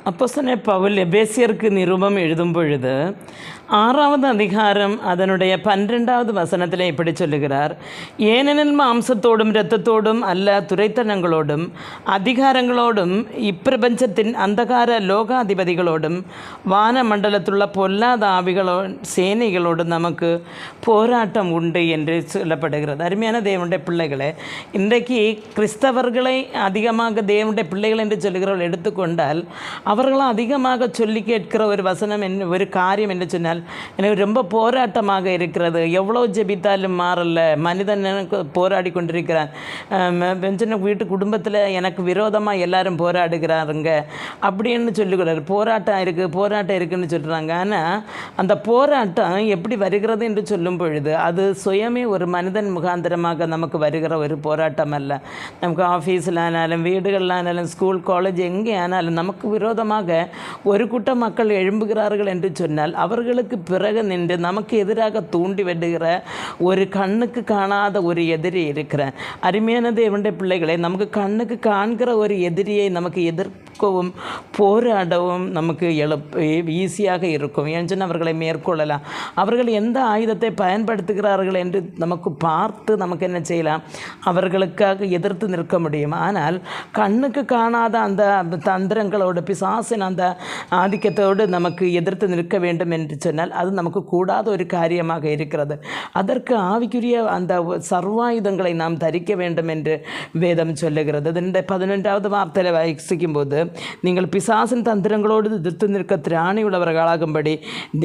அப்போஸ்தலனாகிய பவுல் எபேசியருக்கு நிருபம் எழுதும் பொழுது 6வது அதிகாரம் அதனுடைய 12வது வசனத்தில் இப்படி சொல்லுகிறார். ஏனெனில் மாம்சத்தோடும் இரத்தத்தோடும் அல்ல, துரைத்தனங்களோடும் அதிகாரங்களோடும் இப்பிரபஞ்சத்தின் அந்தகார லோகாதிபதிகளோடும் வானமண்டலத்துள்ள பொல்லாத ஆவிகளோ சேனைகளோடும் நமக்கு போராட்டம் உண்டு என்று சொல்லப்படுகிறது. அருமையான தேவனுடைய பிள்ளைகளே, இன்றைக்கு கிறிஸ்தவர்களை அதிகமாக தேவனுடைய பிள்ளைகள் என்று சொல்லுகிறவர்கள் எடுத்துக்கொண்டால் அவர்களும் அதிகமாக சொல்லி கேட்கிற ஒரு வசனம் ஒரு காரியம் என்று சொன்னால் எனக்கு ரொம்ப போராட்டமாக இருக்கிறது. எவ்வளோ ஜெபித்தாலும் மாறல, மனிதன் எனக்கு போராடி கொண்டிருக்கிறான். சின்ன வீட்டு குடும்பத்தில் எனக்கு விரோதமாக எல்லாரும் போராடுகிறாருங்க அப்படின்னு சொல்லிக்கிறார். போராட்டம் இருக்குதுன்னு சொல்கிறாங்க. ஆனால் அந்த போராட்டம் எப்படி வருகிறது என்று சொல்லும் பொழுது அது சுயமே ஒரு மனிதன் முகாந்திரமாக நமக்கு வருகிற ஒரு போராட்டம் அல்ல. நமக்கு ஆஃபீஸில் ஆனாலும் வீடுகளில் ஆனாலும் ஸ்கூல் காலேஜ் எங்கே ஆனாலும் நமக்கு விரோதமாக ஒரு கூட்ட மக்கள் எழும்புகிறார்கள் என்று சொன்னால் அவர்களுக்கு பிறகு நின்று நமக்கு எதிராக தூண்டி விடுகிற ஒரு கண்ணுக்கு காணாத ஒரு எதிரி இருக்கிற அருமையான தேவனுடைய பிள்ளைகளை, நமக்கு கண்ணுக்கு காண்கிற ஒரு எதிரியை நமக்கு எதிர்க்கவும் போராடவும் நமக்கு ஈஸியாக இருக்கும். ஏன்னு சொன்னால் அவர்களை மேற்கொள்ளலாம். அவர்கள் எந்த ஆயுதத்தை பயன்படுத்துகிறார்கள் என்று நமக்கு பார்த்து நமக்கு என்ன செய்யலாம், அவர்களுக்காக எதிர்த்து நிற்க முடியும். ஆனால் கண்ணுக்கு காணாத அந்த தந்திரங்களோடு பிசாசின் அந்த ஆதிக்கத்தோடு நமக்கு எதிர்த்து நிற்க வேண்டும் என்று சொன்னால் அது நமக்கு கூடாத ஒரு காரியமாக இருக்கிறது. அதற்கு ஆவிக்குரிய அந்த சர்வாயுதங்களை நாம் தரிக்க வேண்டும் என்று வேதம் சொல்லுகிறது. இதனுடைய 11வது வார்த்தையில் வாசிக்கும் போது, நீங்கள் பிசாசின் தந்திரங்களோடு எதிர்த்து நிற்க திராணி உள்ளவர்களாகும்படி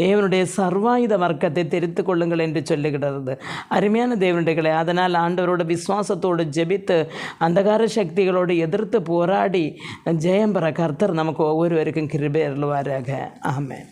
தேவனுடைய சர்வாயுத வர்க்கத்தை தெரிந்து கொள்ளுங்கள் என்று சொல்லுகிறது. அருமையான தேவனுடைகளை, அதனால் ஆண்டவரோட விசுவாசத்தோடு ஜெபித்து அந்தகார சக்திகளோடு எதிர்த்து போராடி ஜெயம் பெற கர்த்தர் நமக்கு ஒவ்வொருவருக்கும் கிருபை அருள்வாராக. ஆமென்.